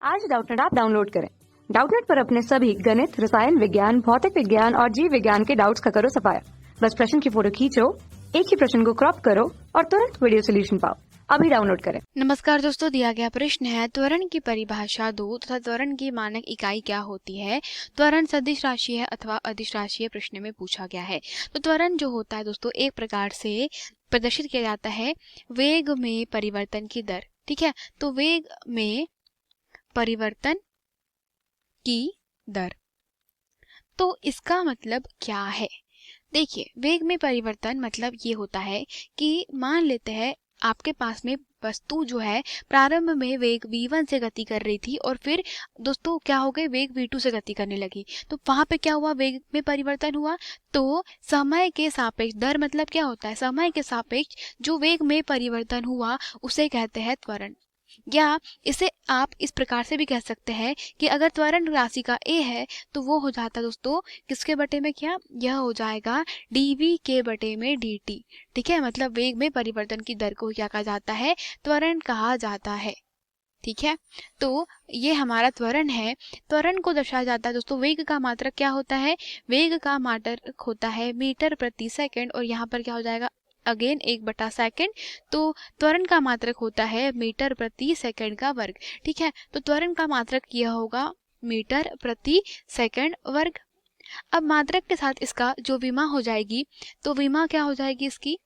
आज Doubtnut app download करें। Doubtnut पर अपने सभी गणित, रसायन विज्ञान, भौतिक विज्ञान और जीव विज्ञान के डाउट्स का करो सफाया। बस प्रश्न की फोटो खींचो, एक ही प्रश्न को क्रॉप करो और तुरंत वीडियो सोल्यूशन पाओ। अभी डाउनलोड करें। नमस्कार दोस्तों, दिया गया प्रश्न है त्वरण की परिभाषा दो तथा त्वरण की मानक इकाई क्या होती है। त्वरण सदिश राशि है अथवा अदिश राशि है, प्रश्न में पूछा गया है। तो त्वरण जो होता है दोस्तों, एक प्रकार से प्रदर्शित किया जाता है वेग में परिवर्तन की दर। ठीक है, तो वेग में परिवर्तन की दर, तो इसका मतलब क्या है। देखिए, वेग में परिवर्तन मतलब ये होता है कि मान लेते हैं आपके पास में वस्तु जो है प्रारंभ में वेग v1 से गति कर रही थी और फिर दोस्तों क्या हो गए, वेग v2 से गति करने लगी। तो वहां पे क्या हुआ, वेग में परिवर्तन हुआ। तो समय के सापेक्ष दर मतलब क्या होता है, समय के सापेक्ष जो वेग में परिवर्तन हुआ उसे कहते हैं त्वरण। या इसे आप इस प्रकार से भी कह सकते हैं कि अगर त्वरण राशि का a है तो वो हो जाता है दोस्तों किसके बटे में, क्या यह हो जाएगा dv के बटे में dt। ठीक है, मतलब वेग में परिवर्तन की दर को क्या कहा जाता है, त्वरण कहा जाता है। ठीक है, तो ये हमारा त्वरण है। त्वरण को दर्शाया जाता है दोस्तों, वेग का मात्रक क्या होता है, वेग का मात्रक होता है मीटर प्रति सेकंड और यहाँ पर क्या हो जाएगा अगेन 1/सेकंड। तो त्वरण का मात्रक होता है मीटर प्रति सेकंड का वर्ग। ठीक है, तो त्वरण का मात्रक यह होगा मीटर प्रति सेकंड वर्ग। अब मात्रक के साथ इसका जो विमा हो जाएगी, तो विमा क्या हो जाएगी इसकी,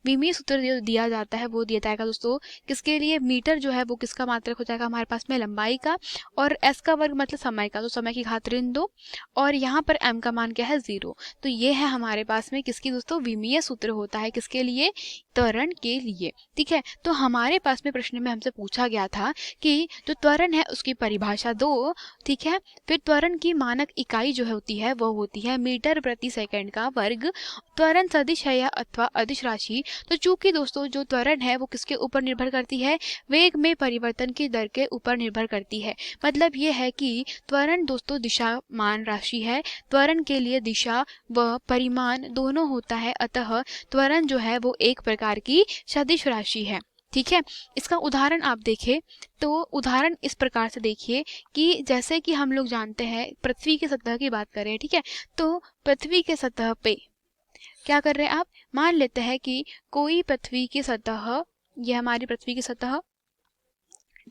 विमीय सूत्र जो दिया जाता है वो दिया जाएगा दोस्तों किसके लिए, मीटर जो है वो किसका मात्रक हो जाएगा हमारे पास में लंबाई का, और s का वर्ग मतलब समय का, तो समय की घात ऋण 2, और यहाँ पर m का मान क्या है 0। तो ये है हमारे पास में किसकी दोस्तों, विमीय सूत्र होता है किसके लिए, त्वरण के लिए। ठीक है, तो हमारे पास में प्रश्न में हमसे पूछा गया था कि जो त्वरण है उसकी परिभाषा दो। ठीक है, फिर त्वरण की मानक इकाई जो होती है वो होती है मीटर प्रति सेकंड का वर्ग। त्वरण सदिश है या अथवा अदिश राशि। तो चूंकि दोस्तों जो त्वरण है वो किसके ऊपर निर्भर करती है, वेग में परिवर्तन की दर के ऊपर निर्भर करती है। मतलब ये है कि त्वरण दोस्तों दिशा मान राशि है, त्वरण के लिए दिशा व परिमाण दोनों होता है, अतः त्वरण जो है वो एक प्रकार की सदिश राशि है। ठीक है, इसका उदाहरण आप देखें तो उदाहरण इस प्रकार से देखिए कि जैसे कि हम लोग जानते हैं पृथ्वी की सतह की बात करें। ठीक है, तो पृथ्वी के सतह पे क्या कर रहे हैं आप, मान लेते हैं कि कोई पृथ्वी की सतह, ये हमारी पृथ्वी की सतह।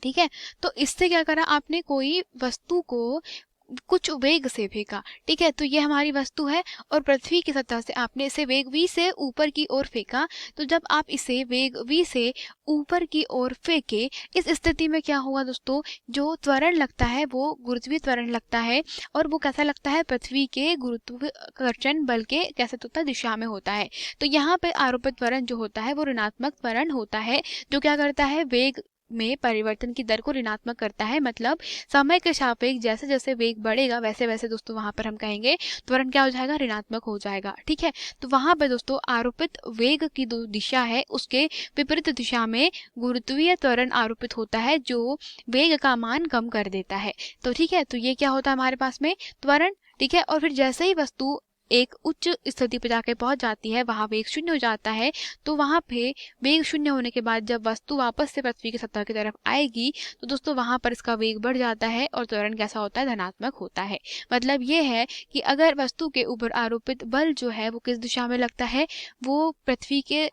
ठीक है, तो इससे क्या करा आपने, कोई वस्तु को कुछ वेग से फेंका। ठीक है, तो ये हमारी वस्तु है और पृथ्वी की सतह से आपने इसे वेग v से ऊपर की ओर फेंका। तो जब आप इसे वेग v से ऊपर की ओर फेंके, इस स्थिति में क्या हुआ दोस्तों, जो त्वरण लगता है वो गुरुत्वीय त्वरण लगता है, और वो कैसा लगता है, पृथ्वी के गुरुत्वाकर्षण बल के कैसे होता है, दिशा में होता है। तो यहाँ पे आरोपित त्वरण जो होता है वो ऋणात्मक त्वरण होता है, जो क्या करता है, वेग में परिवर्तन की दर को ऋणात्मक करता है। मतलब समय के सापेक्ष जैसे जैसे वेग बढ़ेगा वैसे वैसे दोस्तों वहां पर हम कहेंगे त्वरण क्या हो जाएगा, ऋणात्मक हो जाएगा। ठीक है, तो वहां पर दोस्तों आरोपित वेग की जो दिशा है उसके विपरीत दिशा में गुरुत्वीय त्वरण आरोपित होता है, जो वेग का मान कम कर देता है। तो ठीक है, तो ये क्या होता है हमारे पास में, त्वरण। ठीक है, और फिर जैसे ही वस्तु एक उच्च स्थिति पर जाके पहुंच जाती है, वहां वेग शून्य हो जाता है। तो वहां पे वेग शून्य होने के बाद जब वस्तु वापस से पृथ्वी की सतह की तरफ आएगी तो दोस्तों वहां पर इसका वेग बढ़ जाता है और त्वरण कैसा होता है, धनात्मक होता है। मतलब ये है कि अगर वस्तु के ऊपर आरोपित बल जो है वो किस दिशा में लगता है, वो पृथ्वी के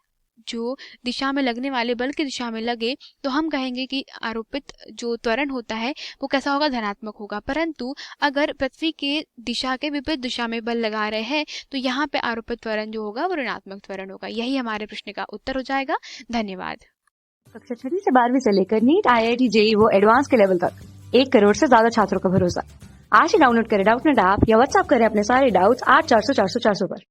जो दिशा में लगने वाले बल की दिशा में लगे, तो हम कहेंगे कि आरोपित जो त्वरण होता है वो कैसा होगा, धनात्मक होगा। परंतु अगर पृथ्वी के दिशा के विपरीत दिशा में बल लगा रहे हैं तो यहाँ पे आरोपित त्वरण जो होगा वो ऋणात्मक त्वरण होगा। यही हमारे प्रश्न का उत्तर हो जाएगा। धन्यवाद। कक्षा 6 से 12वीं से लेकर नीट, IIT, JEE वो एडवांस के लेवल तक 1 करोड़ से ज्यादा छात्रों का भरोसा। आज ही डाउनलोड करें डाउटनेट ऐप या व्हाट्सएप करें अपने सारे डाउट्स 8400 400 400 पर।